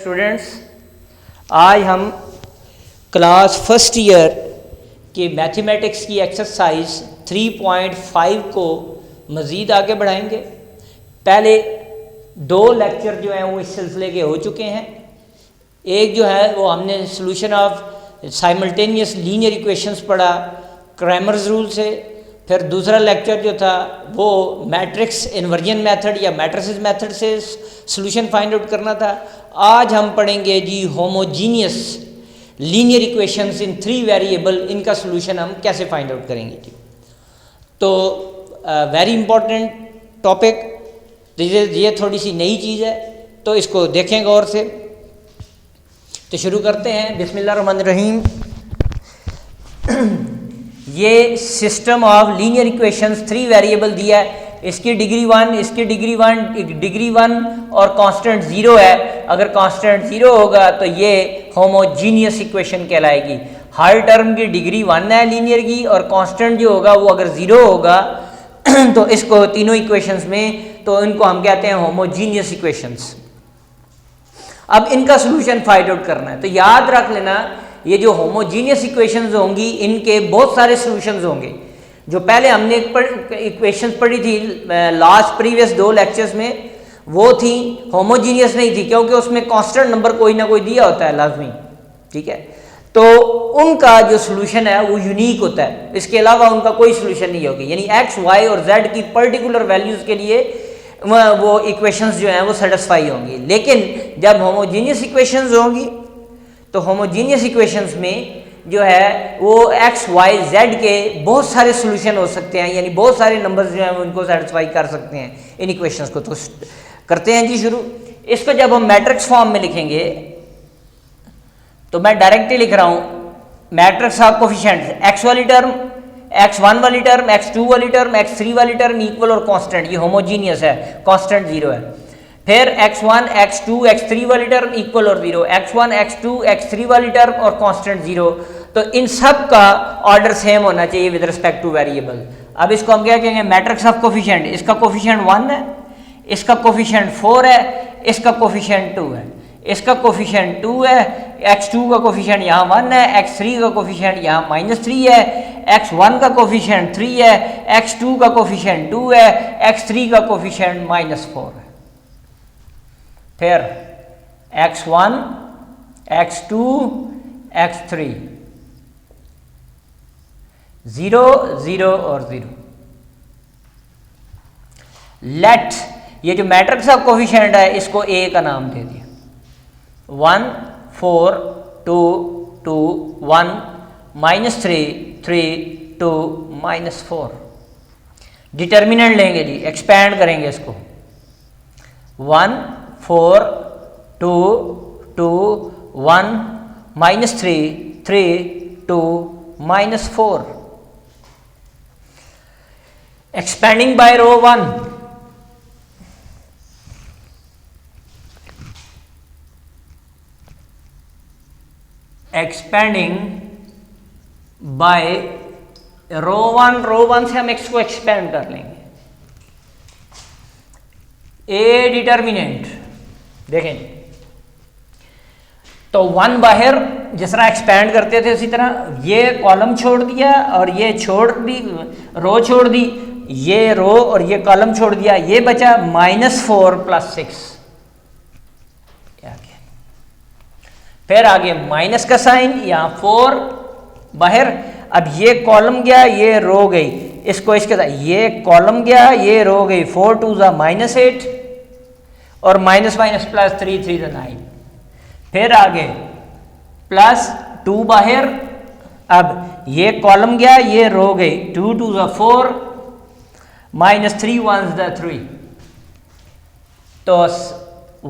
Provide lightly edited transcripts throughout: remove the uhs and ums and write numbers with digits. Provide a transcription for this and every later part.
Students, आज हम class first year के मैथमेटिक्स की एक्सरसाइज 3.5 को मज़ीद आगे बढ़ाएंगे। पहले दो लेक्चर जो हैं वो इस सिलसिले के हो चुके हैं। एक जो है वो हमने solution of simultaneous linear equations पढ़ा क्रैमर्स रूल से। फिर दूसरा लेक्चर जो था वो मैट्रिक्स इन्वर्जन मेथड या मैट्रिसेस मेथड से सॉल्यूशन फाइंड आउट करना था। आज हम पढ़ेंगे जी homogeneous linear equations in 3 variable, इनका सॉल्यूशन हम कैसे फाइंड आउट करेंगे जी। तो वेरी इंपॉर्टेंट टॉपिक, ये थोड़ी सी नई चीज़ है तो इसको देखें गौर से। तो शुरू करते हैं, बिस्मिल्लाहिर्रहमानिर्रहीम। ये system of linear equations 3 variable दिया है, इसकी डिग्री 1, इसकी डिग्री 1 और कांस्टेंट 0 है। अगर कांस्टेंट 0 होगा तो ये होमोजीनियस इक्वेशन कहलाएगी। हर टर्म की डिग्री 1 है लीनियर की, और कांस्टेंट जो होगा वो अगर 0 होगा तो इसको तीनों इक्वेशंस में, तो इनको हम कहते हैं होमोजीनियस इक्वेशंस। अब इनका सॉल्यूशन फाइंड आउट करना है। तो याद रख लेना, ये जो होमोजीनियस इक्वेशंस होंगी इनके बहुत सारे सॉल्यूशंस होंगे। जो पहले हमने इक्वेशंस पढ़ी थी लास्ट प्रीवियस 2 लेक्चर्स में, वो थी होमोजीनियस नहीं थी, क्योंकि उसमें कांस्टेंट नंबर कोई ना कोई दिया होता है लाजमी, ठीक है। तो उनका जो सॉल्यूशन है वो यूनिक होता है, इसके अलावा उनका कोई सॉल्यूशन नहीं होगी। यानी एक्स, वाई और जेड की पर्टिकुलर वैल्यूज़ के लिए वो इक्वेशंस जो हैं वो सेटिस्फाई होंगी। लेकिन जब होमोजीनियस इक्वेशंस होंगी तो होमोजीनियस इक्वेशंस में जो है वो एक्स, वाई, जेड के बहुत सारे सॉल्यूशन हो सकते हैं, यानी बहुत सारे नंबर्स जो हैं वो उनको सेटिस्फाई कर सकते हैं इन इक्वेशंस को। तो करते हैं जी शुरू। इसको जब हम मैट्रिक्स फॉर्म में लिखेंगे तो मैं डायरेक्टली लिख रहा हूँ मैट्रिक्स ऑफ कोफिशिएंट्स, एक्स वाली टर्म, x1 वाली टर्म, x2 वाली टर्म, x3 वाली टर्म इक्वल और कांस्टेंट, ये होमोजीनियस है, कांस्टेंट 0 है। फिर x1, x2, x3 वाली टर्म इक्वल और 0, x1, x2, x3 वाली टर्म और कांस्टेंट 0। तो इन सब का ऑर्डर सेम होना चाहिए विद रिस्पेक्ट टू वेरिएबल। अब इसको हम क्या कहेंगे, मैट्रिक्स ऑफ कोफिशिएंट। इसका कोफिशिएंट 1 है, इसका कोफिशिएंट 4 है, इसका कोफिशिएंट 2 है, इसका कोफिशिएंट 2 है, x2 का कोफिशिएंट यहाँ 1 है, x3 का कोफिशिएंट यहाँ -3 है, x1 का कोफिशिएंट 3 है, x2 का कोफिशिएंट 2 है, x3 का कोफिशिएंट -4 है। फिर x1, x2, x3 0, 0 और 0। लेट ये जो मैट्रिक्स ऑफ कोफिशिएंट है इसको A का नाम दे दिया। 1, 4, 2, 2, 1, -3, 3, 2, -4। डिटर्मिनेंट लेंगे जी, एक्सपैंड करेंगे इसको। 1, 4, 2, 2, 1, -3, 3, 2, -4। एक्सपैंडिंग बाय रो 1, एक्सपेंडिंग बाय रो 1 से हम x को एक्सपेंड कर लेंगे। ए डिटर्मिनेंट देखें तो 1 बाहर जिस तरह एक्सपेंड करते थे उसी तरह ये कॉलम छोड़ दिया और ये छोड़ दी, रो छोड़ दी, ये रो और ये कॉलम छोड़ दिया, ये बचा -4 + 6। फिर आगे माइनस का साइन, यहाँ 4 बाहर। अब ये कॉलम गया, ये रो गई, इसको इसके साथ ये कॉलम गया, ये रो गई, 4 2 -8 और माइनस +3 3 9। फिर आगे +2 बाहर, अब ये कॉलम गया, ये रो गई, 2 2 4 -3 1 3। तो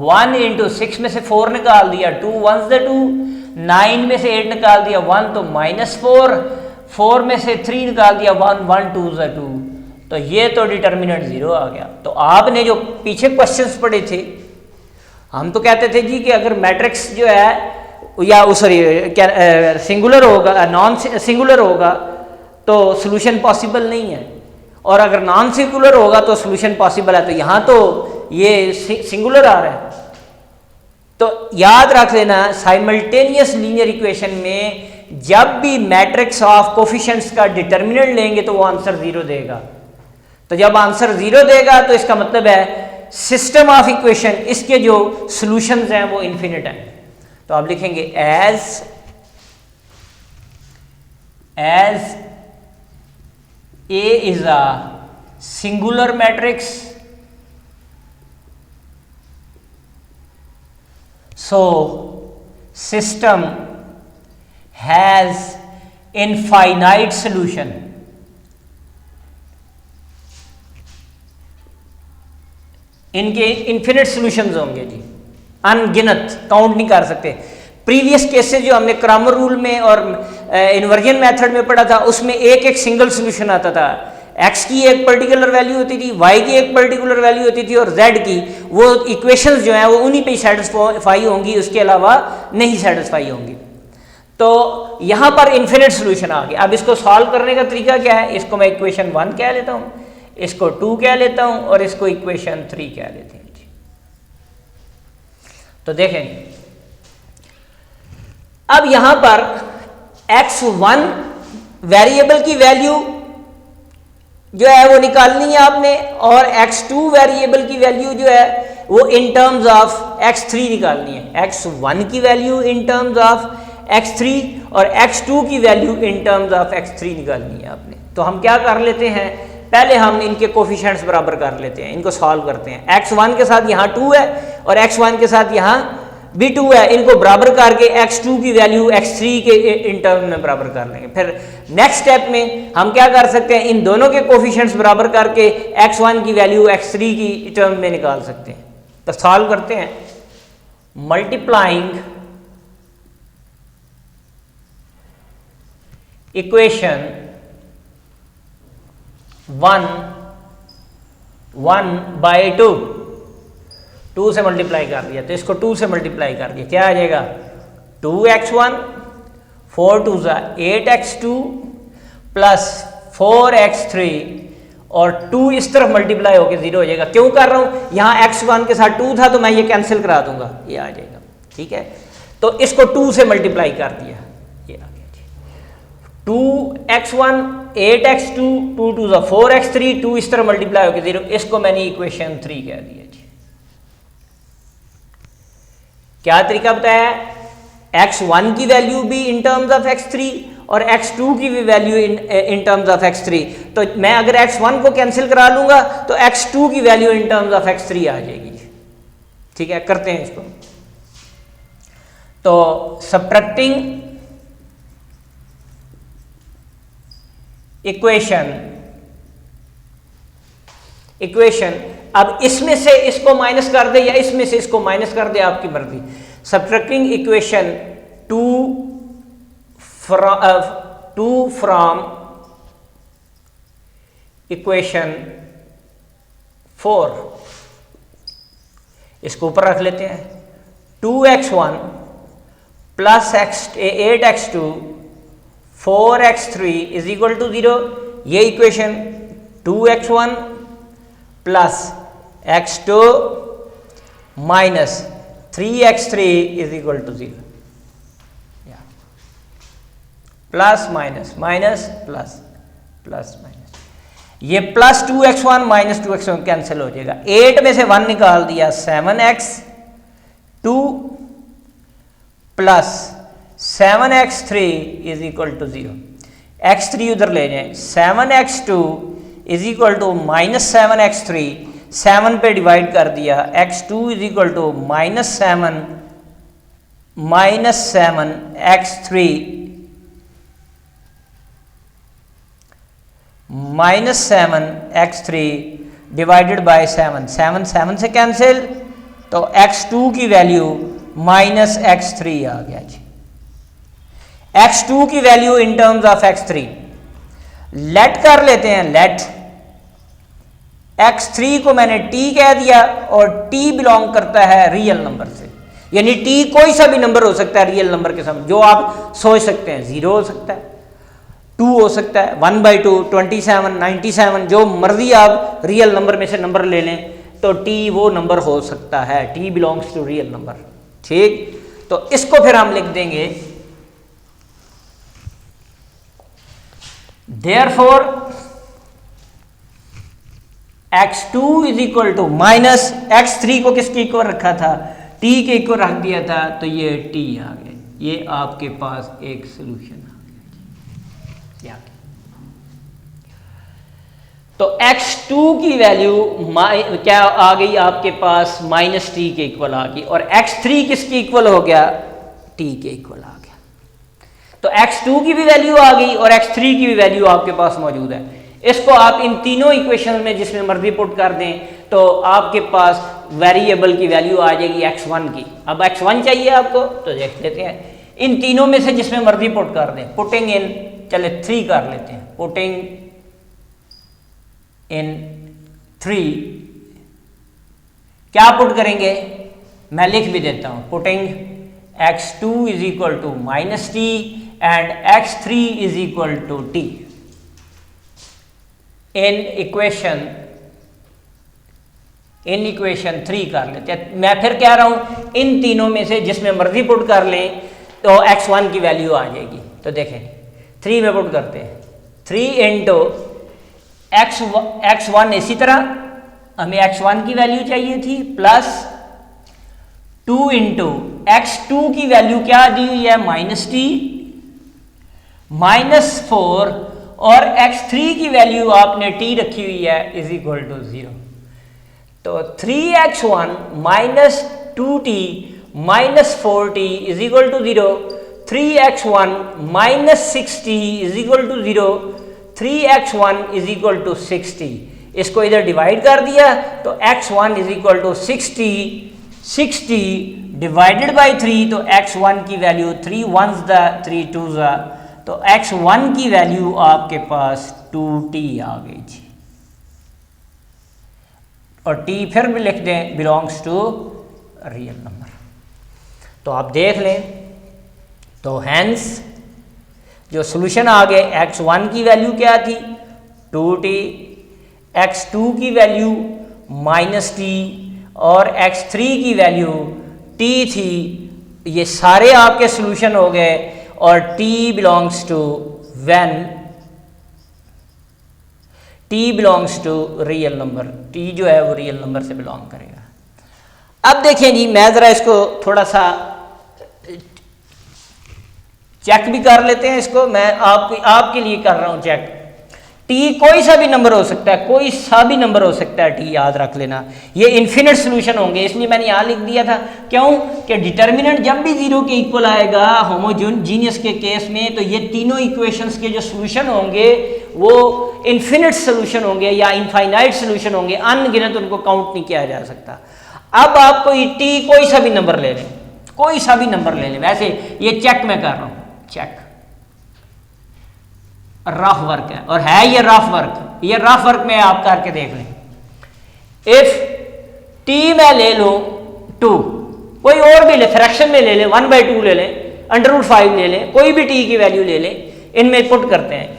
1 × 6 में से 4 निकाल दिया, 2 1 2, 9 में से 8 निकाल दिया 1, तो -4, 4 में से 3 निकाल दिया 1, 1 2 2। तो ये तो डिटर्मिनेंट 0 आ गया। तो आपने जो पीछे क्वेश्चंस पढ़े थे, हम तो कहते थे जी कि अगर मैट्रिक्स जो है या सॉरी सिंगुलर होगा, नॉन सिंगुलर होगा तो सॉल्यूशन पॉसिबल नहीं है, और अगर नॉन सिंगुलर होगा तो सॉल्यूशन पॉसिबल है। तो यहाँ तो ये सिंगुलर आ रहा है, तो याद रख लेना साइमल्टेनियस लीनियर इक्वेशन में जब भी मैट्रिक्स ऑफ कोफिशिएंट्स का डिटर्मिनेंट लेंगे तो वो आंसर 0 देगा। तो जब आंसर 0 देगा तो इसका मतलब है सिस्टम ऑफ इक्वेशन, इसके जो सॉल्यूशंस हैं वो इन्फिनिट हैं। तो आप लिखेंगे as A is a singular matrix, so system has infinite solution। इनके इन्फिनिट सॉल्यूशंस होंगे जी, अनगिनत, काउंट नहीं कर सकते। प्रीवियस केसेस जो हमने क्रैमर रूल में और इन्वर्जन मेथड में पढ़ा था उसमें एक एक सिंगल सॉल्यूशन आता था। x की एक पर्टिकुलर वैल्यू होती थी, y की एक पर्टिकुलर वैल्यू होती थी और z की, वो इक्वेशंस जो हैं वो उन्हीं पे सेटिस्फाई होंगी, उसके अलावा नहीं सेटिस्फाई होंगी। तो यहाँ पर इन्फिनिट सॉल्यूशन आ गया। अब इसको सॉल्व करने का तरीका क्या है, इसको मैं इक्वेशन 1 कह लेता हूँ, इसको 2 कह लेता हूँ और इसको इक्वेशन 3 कह लेते हैं। तो देखें अब यहां पर x1 वेरिएबल की वैल्यू जो है वो निकालनी है आपने, और x2 वेरिएबल की वैल्यू जो है वो इन टर्म्स ऑफ x3 निकालनी है। x1 की value in terms of x3 और x2 की value in terms of x3 निकालनी है आपने। तो हम क्या कर लेते हैं, पहले हम इनके कोफिशिएंट्स बराबर कर लेते हैं, इनको सॉल्व करते हैं। x1 के साथ यहाँ 2 है और x1 के साथ यहाँ भी 2 है, इनको बराबर करके x2 की वैल्यू x3 के इन टर्म में बराबर कर लेंगे। फिर नेक्स्ट स्टेप में हम क्या कर सकते हैं, इन दोनों के कोफिशिएंट्स बराबर करके x1 की वैल्यू x3 की टर्म में निकाल सकते हैं। तो सॉल्व करते हैं, मल्टीप्लाइंग इक्वेशन 1 बाई 2 से मल्टीप्लाई कर दिया, तो इसको 2 से मल्टीप्लाई कर दिया, क्या आ जाएगा 2x1, 4 2 8x2 प्लस 4x3 और 2 इस तरफ मल्टीप्लाई होकर 0 हो जाएगा। क्यों कर रहा हूं, यहां x1 के साथ 2 था तो मैं ये कैंसिल करा दूंगा, ये आ जाएगा। ठीक है, तो इसको 2 से मल्टीप्लाई कर दिया, ये आ गया जी 2x1 8x2 2 2 4x3, 2 इस तरह मल्टीप्लाई होकर 0, इसको मैंने इक्वेशन 3 कह दिया जी। क्या तरीका बताया, x1 की वैल्यू भी इन टर्म्स ऑफ x3 और x2 की भी value in terms of x3। तो मैं अगर x1 को कैंसिल करा लूंगा तो x2 की value in terms of x3 आ जाएगी। ठीक है, करते हैं इसको। तो सब्ट्रैक्टिंग इक्वेशन अब इसमें से इसको माइनस कर दे या इसमें से इसको माइनस कर दे, आपकी मर्जी। सब्ट्रैक्टिंग इक्वेशन 2 फ्रॉम इक्वेशन 4, इसको ऊपर रख लेते हैं। 2x1 plus 8x2 4x3 is equal to 0। ये equation 2x1 plus x2 minus 3x3 is equal to 0। Plus minus minus plus plus minus, ये plus 2x1 minus 2x1 cancel हो जाएगा। 8 में से 1 निकाल दिया, 7x2 plus 7x3 is equal to 0। x3 उधर ले जाएं, 7x2 is equal to minus 7x3, 7 पे डिवाइड कर दिया, x2 is equal to minus 7x3 minus 7x3 divided by 7, 7 से कैंसिल, तो x2 की वैल्यू माइनस x3 आ गया जी। x2 की value in terms of x3 let कर लेते हैं, लेट x3 को मैंने t कह दिया और t बिलोंग करता है रियल नंबर से, यानी t कोई सा भी नंबर हो सकता है रियल नंबर के सामने, जो आप सोच सकते हैं। 0 हो सकता है, 2 हो सकता है, 1/2, 27, 97, जो मर्जी आप रियल नंबर में से नंबर ले लें, तो t वो नंबर हो सकता है। t belongs to real number. ठीक, तो इसको फिर हम लिख देंगे therefore x2 is equal to minus x3 को किसके इक्वल रखा था, t के इक्वल रख दिया था, तो ये t आ गया। ये आपके पास एक सोल्यूशन आ गया। तो x2 की वैल्यू क्या आ गई आपके पास, माइनस टी के इक्वल आ गई, और x3 किसके इक्वल हो गया, t के इक्वल आ गया। तो x2 की भी वैल्यू आ गई और x3 की भी वैल्यू आपके पास मौजूद है। इसको आप इन तीनों इक्वेशन में जिसमें मर्जी पुट कर दें तो आपके पास वेरिएबल की वैल्यू आ जाएगी x1 की। अब x1 चाहिए आपको, तो देख लेते हैं इन तीनों में से जिसमें मर्जी पुट कर दें। पुटिंग इन, चले 3 कर लेते हैं, पुटिंग इन 3 क्या पुट करेंगे, मैं लिख भी देता हूं, putting x2 is equal to minus T and x3 is equal to T in equation 3 कर लेते हैं। मैं फिर कह रहा हूं इन तीनों में से जिसमें मर्जी पुट कर लें तो x1 की वैल्यू आ जाएगी। तो देखें 3 में पुट करते हैं, 3 इंटू x1, इसी तरह हमें x1 की वैल्यू चाहिए थी, प्लस 2 इंटू x2 की वैल्यू क्या दी हुई है, माइनस टी, -4, और x3 की वैल्यू आपने t रखी हुई है इज इक्वल टू 0। तो 3x1 minus 2t minus 4t is equal to 0, 3x1 minus 6t is equal to 0, 3x1 is equal to 6t। इसको इधर डिवाइड कर दिया तो x1 is equal to 60 divided by 3, तो x1 की value 3 1s the 3 2s the, तो x1 की value आपके पास 2t आ गई जी, और t फिर भी लिख दें बिलोंग्स टू रियल नंबर। तो आप देख लें, तो हैंस जो सॉल्यूशन आ गए, x1 की वैल्यू क्या थी 2t, x2 की वैल्यू माइनस टी, और x3 की वैल्यू t थी। ये सारे आपके सॉल्यूशन हो गए, और t belongs to when t belongs to real number, t जो है वो रियल नंबर से बिलोंग करेगा। अब देखें जी, मैं ज़रा इसको थोड़ा सा चेक भी कर लेते हैं। इसको मैं आपके लिए कर रहा हूं चेक। t कोई सा भी नंबर हो सकता है, कोई सा भी नंबर हो सकता है t, याद रख लेना। ये इन्फिनिट सोल्यूशन होंगे, इसलिए मैंने यहां लिख दिया था। क्यों कि डिटर्मिनेंट जब भी 0 के इक्वल आएगा होमोजीनियस के केस में, तो ये तीनों इक्वेशंस के जो सोल्यूशन होंगे वो इन्फिनिट सोल्यूशन होंगे या इनफाइनाइट सोल्यूशन होंगे, अनगिनत, उनको काउंट नहीं किया जा सकता। अब आपको t कोई सा भी नंबर ले लें, कोई सा भी नंबर ले लें। वैसे ये चेक मैं कर रहा हूं, चेक रफ वर्क है, और है ये रफ वर्क। ये रफ वर्क में आप करके देख लें। इफ t मैं ले लूं 2, कोई और भी ले, फ्रैक्शन में ले लें, 1/2 ले लें, √5 ले लें, कोई भी t की वैल्यू ले लें, इनमें पुट करते हैं।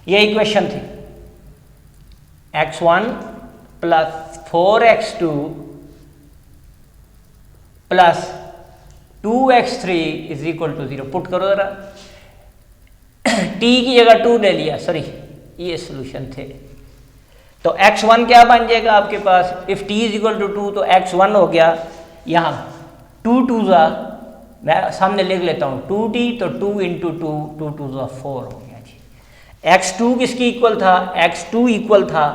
ये इक्वेशन थी x1 plus 4x2 plus 2x3 is equal to 0। Put करो जरा, t की जगह 2 ले लिया, सॉरी ये सॉल्यूशन थे। तो x1 क्या बन जाएगा आपके पास, if t is equal to 2, तो x1 हो गया यहाँ 2 2s, मैं सामने लिख लेता हूँ 2t, तो 2 इंटू 2 2 2s 4 हो गया जी। x2 किसकी इक्वल था, x2 इक्वल था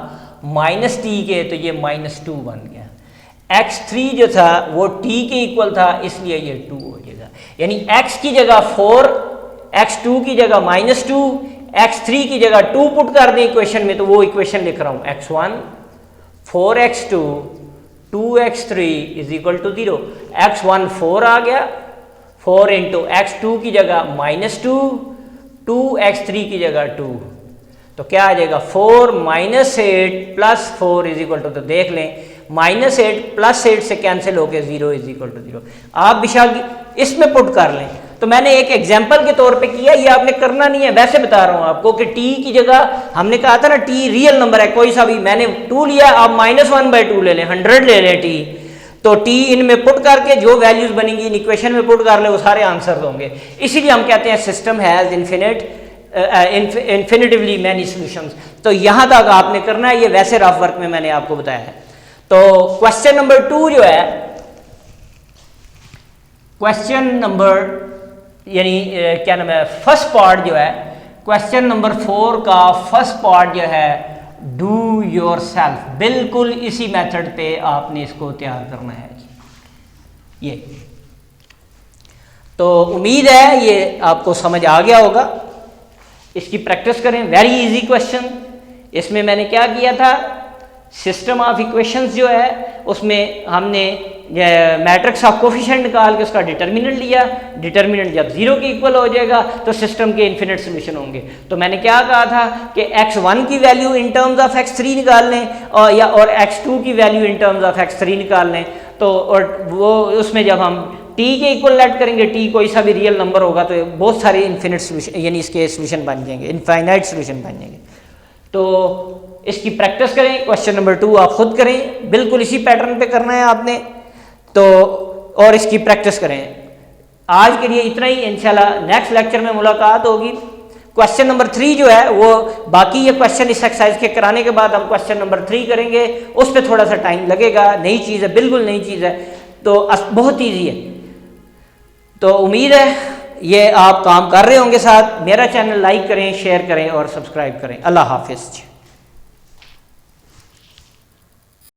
माइनस टी के, तो ये -2 बन गया। x3 जो था वो t के इक्वल था, इसलिए ये 2 हो जाएगा। यानी x की जगह 4, x2 की जगह -2, x3 की जगह 2 पुट कर दें इक्वेशन में, तो वो इक्वेशन लिख रहा हूं x1 4x2 2x3 is equal to 0। x1 4 आ गया, 4 इंटू x2 की जगह -2, 2x3 की जगह 2, तो क्या आ जाएगा 4 -8 प्लस 4 इज इक्वल टू, तो देख लें -8 प्लस 8 से कैंसिल होकर 0 इज इक्वल टू 0। आप बेशक इसमें पुट कर लें। तो मैंने एक एग्जाम्पल के तौर पे किया, ये आपने करना नहीं है, वैसे बता रहा हूं आपको कि t की जगह हमने कहा था ना t रियल नंबर है कोई सा भी, मैंने 2 लिया, आप -1/2 ले लें, 100 ले लें t, तो टी इनमें पुट करके जो वैल्यूज बनेंगी इन इक्वेशन में पुट कर ले वो सारे आंसर होंगे। इसीलिए हम कहते हैं सिस्टम हैज इन्फिनिटिवली मैनी सॉल्यूशंस। तो यहां तक आपने करना है, ये वैसे रफ वर्क में मैंने आपको बताया है। तो क्वेश्चन नंबर 2 जो है, क्वेश्चन नंबर यानी क्या नाम है, फर्स्ट पार्ट जो है क्वेश्चन नंबर 4 का फर्स्ट पार्ट जो है डू योर सेल्फ, बिल्कुल इसी मेथड पे आपने इसको तैयार करना है ये। तो उम्मीद है ये आपको समझ आ गया होगा। इसकी प्रैक्टिस करें, वेरी इजी क्वेश्चन। इसमें मैंने क्या किया था, सिस्टम ऑफ इक्वेशंस जो है उसमें हमने मैट्रिक्स ऑफ कोफिशिएंट निकाल के उसका डिटर्मिनेंट लिया। डिटर्मिनेंट जब 0 के इक्वल हो जाएगा तो सिस्टम के इन्फिनिट सोल्यूशन होंगे। तो मैंने क्या कहा था कि x1 की value in terms of x3 निकाल लें और x2 की value in terms of x3 निकाल लें। तो और वो उसमें जब हम t के इक्वल लेट करेंगे, t कोई सा भी रियल नंबर होगा तो बहुत सारे इन्फिनिट सोल्यूशन यानी इसके सोल्यूशन बन जाएंगे, इनफाइनाइट सोल्यूशन बन जाएंगे। तो इसकी प्रैक्टिस करें, क्वेश्चन नंबर 2 आप खुद करें, बिल्कुल इसी पैटर्न पे करना है आपने। तो और इसकी प्रैक्टिस करें। आज के लिए इतना ही, इंशाल्लाह नेक्स्ट लेक्चर में मुलाकात होगी। क्वेश्चन नंबर 3 जो है वो बाकी ये क्वेश्चन इस एक्सरसाइज के कराने के बाद हम क्वेश्चन नंबर 3 करेंगे, उस पर थोड़ा सा टाइम लगेगा, नई चीज़ है, बिल्कुल नई चीज़ है, तो बहुत ईजी है। तो उम्मीद है ये आप काम कर रहे होंगे साथ। मेरा चैनल लाइक करें, शेयर करें और सब्सक्राइब करें। अल्लाह हाफिज़।